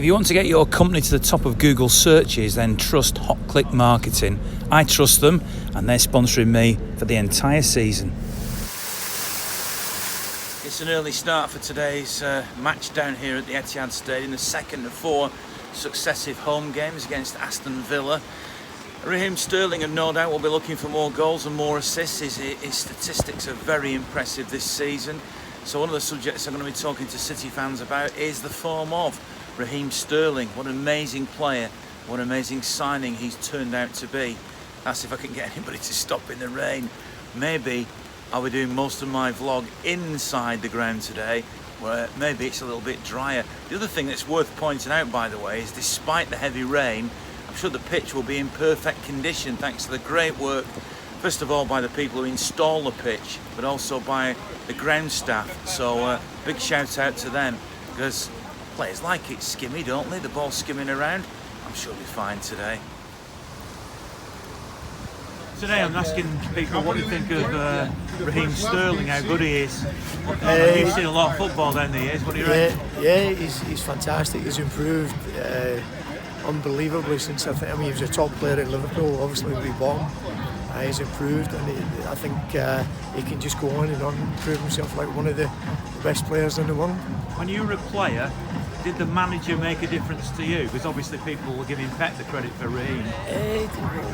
If you want to get your company to the top of Google searches, then trust Hotclickmarketing. I trust them, and they're sponsoring me for the entire season. It's an early start for today's match down here at the Etihad Stadium, the second of 4 successive home games against Aston Villa. Raheem Sterling, and no doubt, will be looking for more goals and more assists. His statistics are very impressive this season. So one of the subjects I'm going to be talking to City fans about is the form of Raheem Sterling. What an amazing player, what an amazing signing he's turned out to be. That's if I can get anybody to stop in the rain. Maybe I'll be doing most of my vlog inside the ground today, where maybe it's a little bit drier. The other thing that's worth pointing out, by the way, is despite the heavy rain, I'm sure the pitch will be in perfect condition thanks to the great work, first of all by the people who install the pitch, but also by the ground staff. So big shout out to them, because players like it skimmy, don't they? The ball skimming around. I'm sure it'll be fine today. Today I'm asking people what do you think of Raheem Sterling, how good he is. You've seen a lot of football down the years, what do you reckon? Yeah, he's fantastic. He's improved unbelievably since, he was a top player at Liverpool, obviously we bought him. He's improved, and I think he can just go on and on and prove himself like one of the best players in the world. When you were a player, did the manager make a difference to you? Because obviously people were giving Pep the credit for Raheem.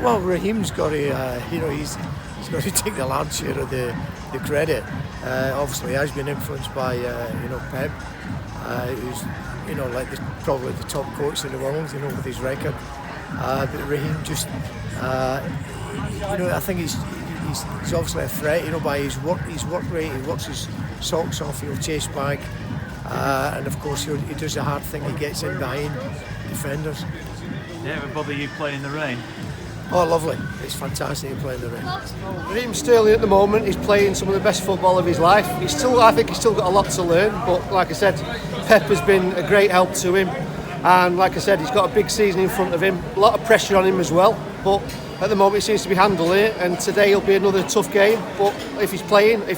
Well, Raheem's got to, he's got to take the large share of the credit. Obviously, he has been influenced by, Pep, who's, probably the top coach in the world, with his record. But Raheem just, I think he's obviously a threat, by his work rate. He works his socks off, he'll chase back. And of course he does the hard thing, he gets in behind defenders. Did it ever bother you playing in the rain? Oh, lovely. It's fantastic to play in the rain. Raheem Sterling at the moment is playing some of the best football of his life. I think he's still got a lot to learn, but like I said, Pep has been a great help to him, and like I said, he's got a big season in front of him, a lot of pressure on him as well, but at the moment he seems to be handling it, and today will be another tough game, but if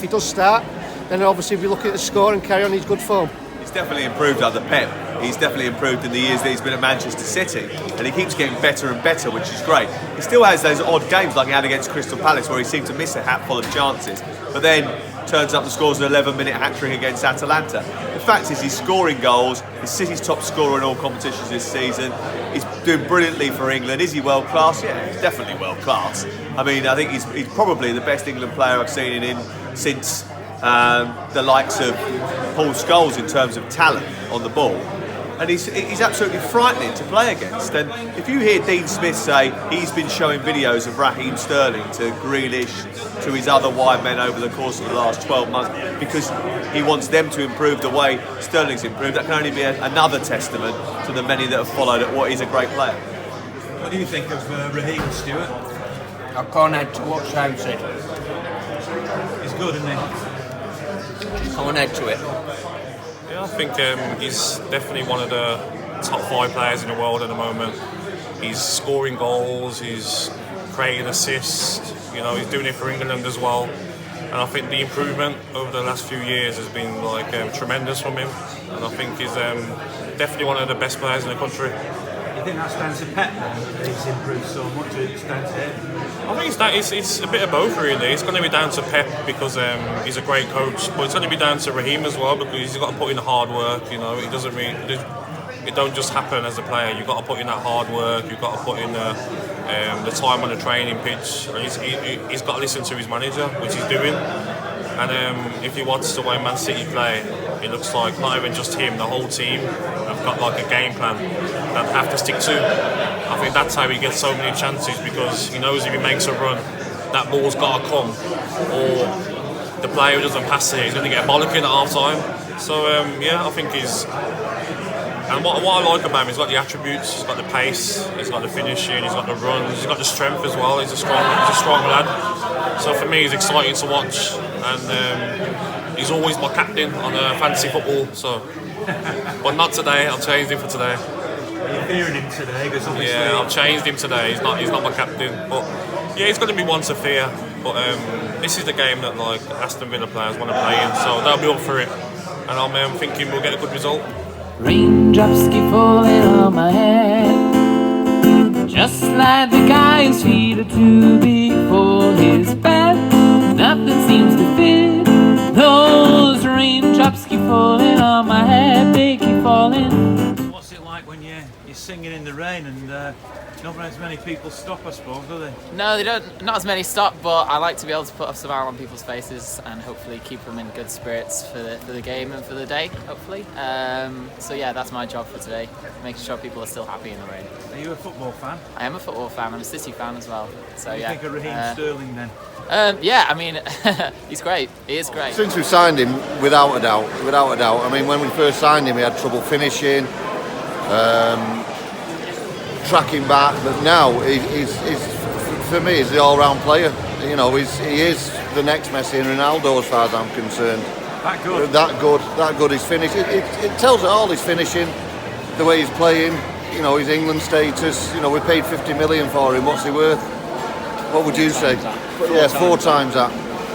he does start, then obviously we'll be looking at the score and carry on his good form. He's definitely improved under Pep. He's definitely improved in the years that he's been at Manchester City, and he keeps getting better and better, which is great. He still has those odd games like he had against Crystal Palace where he seemed to miss a hatful of chances, but then turns up and scores an 11-minute hat-trick against Atalanta. The fact is he's scoring goals, he's City's top scorer in all competitions this season, he's doing brilliantly for England. Is he world class? Yeah, he's definitely world class. I think he's probably the best England player I've seen in since the likes of Paul Scholes in terms of talent on the ball, and he's absolutely frightening to play against. And if you hear Dean Smith say he's been showing videos of Raheem Sterling to Grealish, to his other wide men over the course of the last 12 months because he wants them to improve the way Sterling's improved, that can only be another testament to the many that have followed at what is a great player. What do you think of Raheem, Stuart? I can't add to what Sam said. He's good, isn't he? I want to add to it. Yeah, I think he's definitely one of the top 5 players in the world at the moment. He's scoring goals, he's creating assists, he's doing it for England as well. And I think the improvement over the last few years has been tremendous from him. And I think he's definitely one of the best players in the country. You think that's down to Pep then? He's improved so much, it's down to him? I think it's a bit of both really. It's going to be down to Pep because he's a great coach, but it's going to be down to Raheem as well because he's got to put in the hard work. It don't just happen as a player. You've got to put in that hard work. You've got to put in the time on the training pitch. He's got to listen to his manager, which he's doing. And if you watch the way Man City play, it looks like not even just him, the whole team have got like a game plan that they have to stick to. I think that's how he gets so many chances because he knows if he makes a run, that ball's got to come, or the player who doesn't pass it, he's going to get a bollocking at half time. So I think he's. And what I like about him, he's got the attributes, he's got the pace, he's got the finishing, he's got the runs, he's got the strength as well. He's a strong lad. So for me, he's exciting to watch, and he's always my captain on fantasy football. So, but not today. I've changed him for today. Are you fearing him today? Yeah, I've changed him today. He's not my captain, but yeah, he's going to be one to fear. But this is the game that Aston Villa players want to play in, so they'll be up for it. And I'm thinking we'll get a good result. Raindrops keep falling on my head, just like the guy whose feet are too big for his bed. Nothing seems to fit. Those raindrops keep falling on my head, they keep falling. What's it like when you're singing in the rain and not as many people stop, I suppose, do they? No, they don't. Not as many stop, but I like to be able to put a smile on people's faces and hopefully keep them in good spirits for the game and for the day, hopefully. So yeah, that's my job for today, making sure people are still happy in the rain. Are you a football fan? I am a football fan. I'm a City fan as well. So What do you think of Raheem Sterling then? Yeah, I mean, he's great. He is great. Since we signed him, without a doubt. I mean, when we first signed him, he had trouble finishing, tracking back, but now he's for me, he's the all-round player. You know, he is the next Messi and Ronaldo as far as I'm concerned. That good? That good. His finish. It tells it all. His finishing, the way he's playing. You know, his England status. You know, we paid 50 million for him. What's he worth? What would you say? Yes, 4 times that,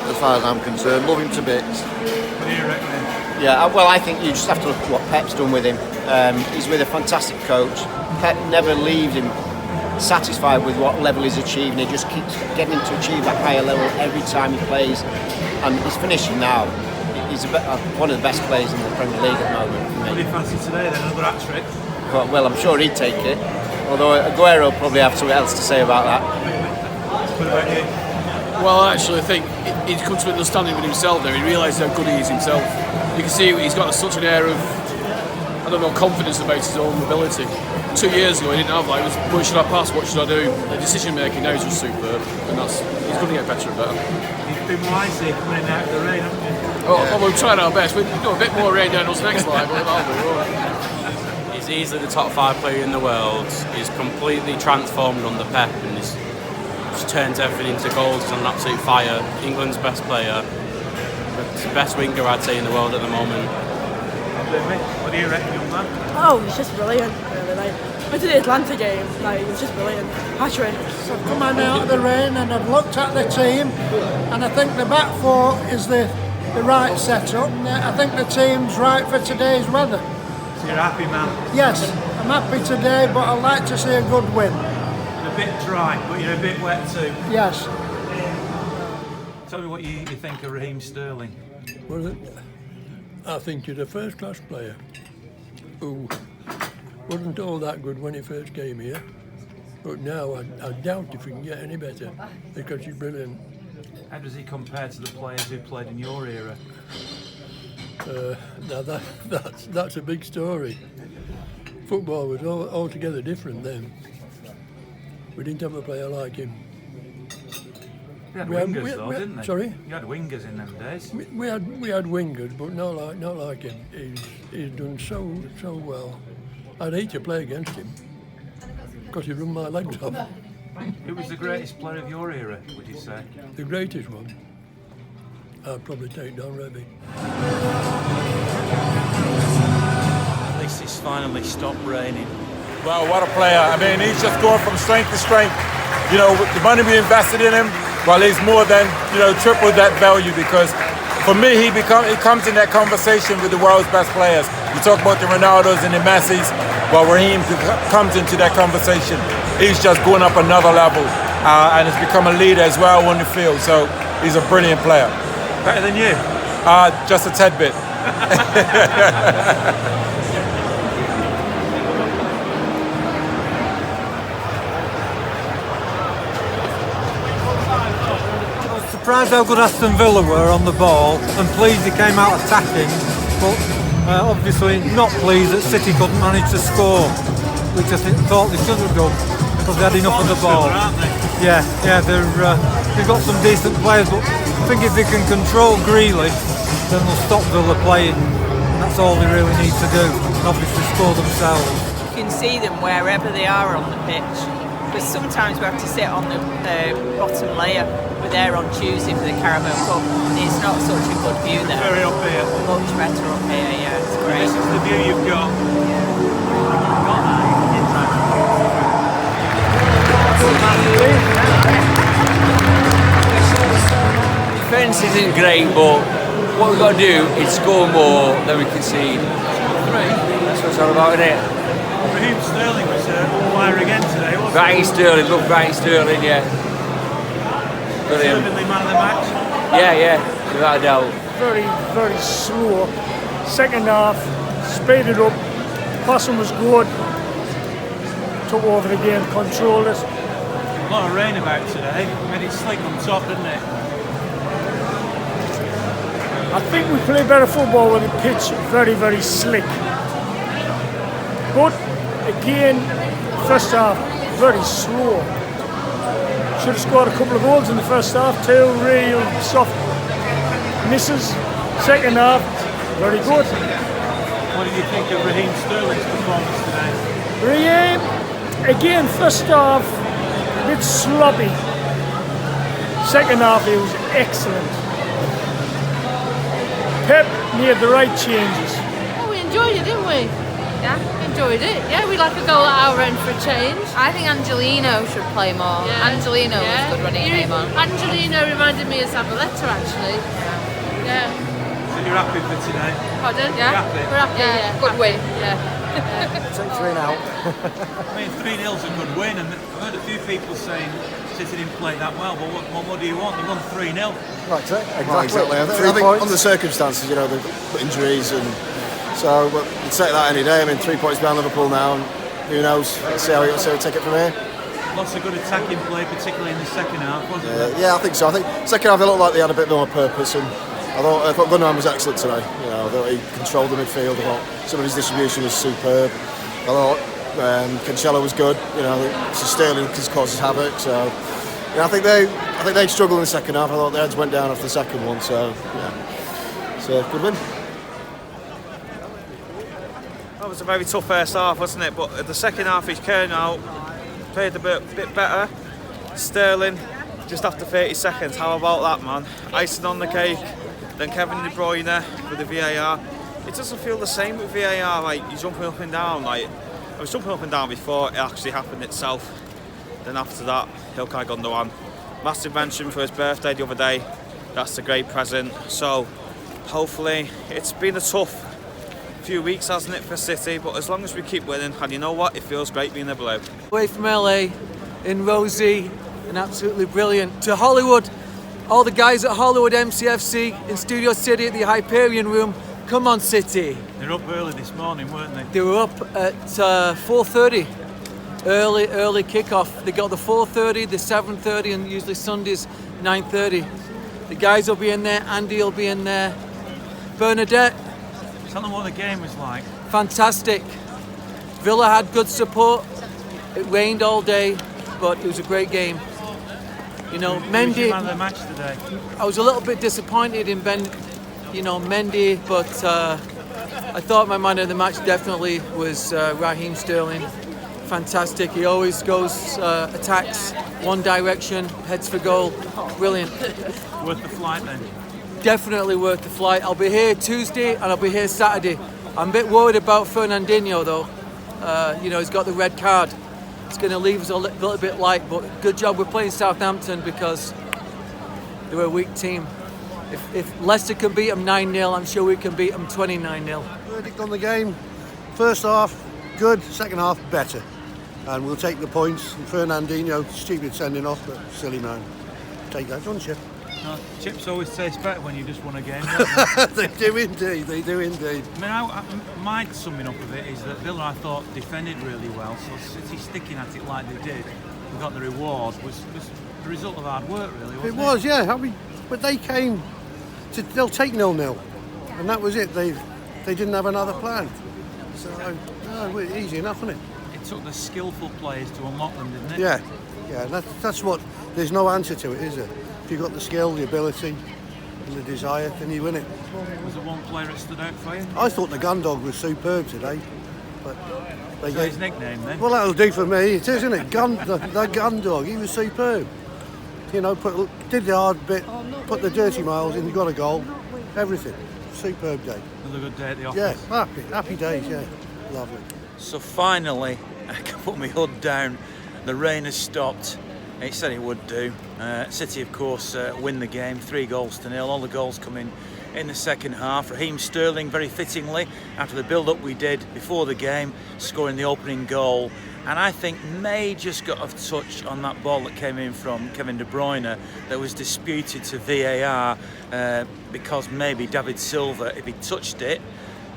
as far as I'm concerned. Love him to bits. What do you reckon then? Yeah, well, I think you just have to look at what Pep's done with him. He's with a fantastic coach. Pep never leaves him satisfied with what level he's achieving. He just keeps getting him to achieve that higher level every time he plays. And he's finishing now. He's one of the best players in the Premier League at the moment. For me. What do you fancy today then? Another hat-trick? Well, I'm sure he'd take it. Although Aguero will probably have something else to say about that. What about you? Well, actually, I think he's come to an understanding with himself now. He realises how good he is himself. You can see he's got such an air of, I don't know, confidence about his own ability. 2 years ago, he didn't have that. It was, where should I pass? What should I do? The decision making now is just superb, and he's going to get better and better. You've been wise here coming out of the rain, haven't you? Well, we're trying our best. We'll do a bit more rain down us next line, but that'll be all right. He's easily the top 5 player in the world. He's completely transformed under Pep, and he's just turns everything into goals. He's on an absolute fire. England's best player. He's the best winger, I'd say, in the world at the moment. What do you reckon, young man? Oh, he's just brilliant, really. Like, went to the Atlanta game, like, he was just brilliant. Hat-trick. So I've come out of the rain and I've looked at the team, and I think the back four is the right setup. I think the team's right for today's weather. So you're happy, man? Yes, I'm happy today, but I'd like to see a good win. You're a bit dry, but you're a bit wet too. Yes. Tell me what you think of Raheem Sterling. Well, I think he's a first-class player who wasn't all that good when he first came here, but now I doubt if he can get any better because he's brilliant. How does he compare to the players who played in your era? Now that's a big story. Football was altogether different then. We didn't have a player like him. You had wingers though, didn't they? Sorry? You had wingers in them days. We had wingers, but not like him. He's done so well. I'd hate to play against him because he run my legs off. Who was the greatest player of your era, would you say? The greatest one? I'd probably take Don Revie. At least it's finally stopped raining. Well, what a player. I mean, he's just going from strength to strength. You know, with the money we invested in him, well, he's more than, triple that value because for me, he comes in that conversation with the world's best players. You talk about the Ronaldos and the Messis, well, Raheem comes into that conversation. He's just going up another level and has become a leader as well on the field. So he's a brilliant player. Better than you? Just a tad bit. Surprised how good Aston Villa were on the ball and pleased they came out attacking, but obviously not pleased that City couldn't manage to score, which I thought they should have done because they had enough of the ball. Yeah, they've got some decent players, but I think if they can control Grealish, then they'll stop Villa playing. That's all they really need to do, and obviously score themselves. You can see them wherever they are on the pitch, but sometimes we have to sit on the bottom layer. We're there on Tuesday for the Carabao Cup. It's not such a good view there. Very up here. Much better up here, yeah, it's great. This is the view you've got. Defence isn't great, but what we've got to do is score more than we concede. That's it's all about, isn't it? Raheem Sterling was on fire again today, wasn't Raheem Sterling, love Raheem Sterling, yeah. Brilliant. Deservedly man of the match. Yeah, without a doubt. Very, very slow. Second half, speeded up, passing was good, took over the game, controlled it. A lot of rain about today, made it slick on top, didn't it? I think we play better football with the pitch very, very slick. But again, first half, very slow. Should have scored a couple of goals in the first half, 2 real soft misses. Second half, very good. What did you think of Raheem Sterling's performance today? Raheem, again, first half, a bit sloppy. Second half, he was excellent. Pep made the right changes. Oh, we enjoyed it, didn't we? Yeah, enjoyed it. Yeah, we like a goal at our end for a change. I think Angelino should play more. Yeah. Angelino was good when he came on. Angelino reminded me of Zabaleta, actually. Yeah. So you're happy for today? Pardon? You're happy? We're happy, yeah. Good win. Yeah. Take 3 now. I mean, 3-0's a good win, and I've heard a few people saying City didn't play that well, but what do you want? You won 3-0. Right, exactly. Right, exactly. I think on the circumstances, you know, the injuries, and so we'd take that any day. I mean, 3 points behind Liverpool now, and who knows? Let's see how we take it from here. Lots of good attacking play, particularly in the second half, wasn't there? Yeah, I think so. I think second half it looked like they had a bit more purpose, and I thought Gundogan was excellent today. You know, I thought he controlled the midfield. I thought some of his distribution was superb. I thought Cancelo was good. You know, Sterling causes havoc. So yeah, I think they struggled in the second half. I thought their heads went down after the second one. So yeah, it's a good win. That was a very tough first half, wasn't it? But the second half, he came out, played a bit better. Sterling, just after 30 seconds, how about that, man? Icing on the cake. Then Kevin De Bruyne with the VAR. It doesn't feel the same with VAR, like you're jumping up and down. Like I was jumping up and down before it actually happened itself. Then after that, Ilkay Gundogan. Massive mention for his birthday the other day. That's a great present. So hopefully, it's been a tough few weeks, hasn't it, for City? But as long as we keep winning, and you know what, it feels great being a blue. Away from LA, in Rosie, and absolutely brilliant. To Hollywood, all the guys at Hollywood MCFC in Studio City at the Hyperion Room. Come on, City. They're up early this morning, weren't they? They were up at 4:30. Early kickoff. They got the 4:30, the 7:30, and usually Sundays 9:30. The guys will be in there. Andy will be in there. Bernadette. Tell them what the game was like. Fantastic. Villa had good support. It rained all day, but it was a great game. You know, Mendy. Who was your man of the match today? I was a little bit disappointed in Mendy, but I thought my man of the match definitely was Raheem Sterling. Fantastic. He always goes, attacks one direction, heads for goal. Brilliant. Worth the flight then? Definitely worth the flight. I'll be here Tuesday and I'll be here Saturday. I'm a bit worried about Fernandinho though. He's got the red card. It's going to leave us a little bit light, but good job we're playing Southampton because they're a weak team. If Leicester can beat them 9-0, I'm sure we can beat them 29-0. Verdict on the game: first half good, second half better, and we'll take the points. And Fernandinho, stupid sending off, but silly man. Take that, don't you? No, chips always taste better when you just won a game. They do indeed. They do indeed. I mean, my summing up of it is that Villa, I thought, defended really well. So City sticking at it like they did, we got the reward. Was the result of hard work, really. Wasn't it? It was, yeah. I mean, but they came to. They'll take 0-0, and that was it. They didn't have another plan. So easy enough, isn't it? It took the skillful players to unlock them, didn't it? Yeah. That's what. There's no answer to it, is there? If you've got the skill, the ability, and the desire, then you win it. Was there one player that stood out for you? I thought the Gundog was superb today, but they his nickname then? Well, that'll do for me. It is, isn't it? The Gundog. He was superb. You know, did the hard bit, put the dirty miles in, got a goal, everything. Superb day. Another good day at the office. Yeah, happy days. Yeah, lovely. So finally, I can put my hood down. The rain has stopped. He said it would do. City, of course, win the game 3-0. All the goals come in in the second half. Raheem Sterling, very fittingly, after the build-up we did before the game, scoring the opening goal. And I think May just got a touch on that ball that came in from Kevin De Bruyne that was disputed to VAR because maybe David Silva, if he touched it,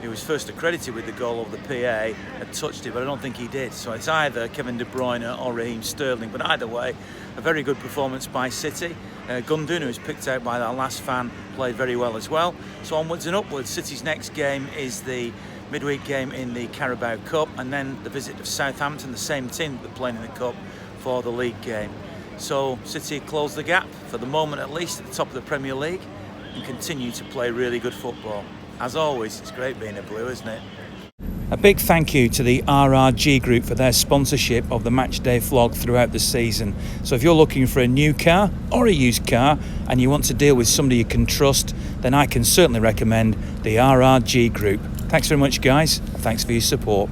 he was first accredited with the goal of the PA, had touched it, but I don't think he did. So it's either Kevin De Bruyne or Raheem Sterling. But either way, a very good performance by City. Gundogan, who was picked out by that last fan, played very well as well. So onwards and upwards. City's next game is the midweek game in the Carabao Cup, and then the visit of Southampton, the same team that playing in the Cup, for the league game. So City close the gap, for the moment at least, at the top of the Premier League, and continue to play really good football. As always, it's great being a Blue, isn't it? A big thank you to the RRG Group for their sponsorship of the Matchday vlog throughout the season. So if you're looking for a new car or a used car and you want to deal with somebody you can trust, then I can certainly recommend the RRG Group. Thanks very much, guys. Thanks for your support.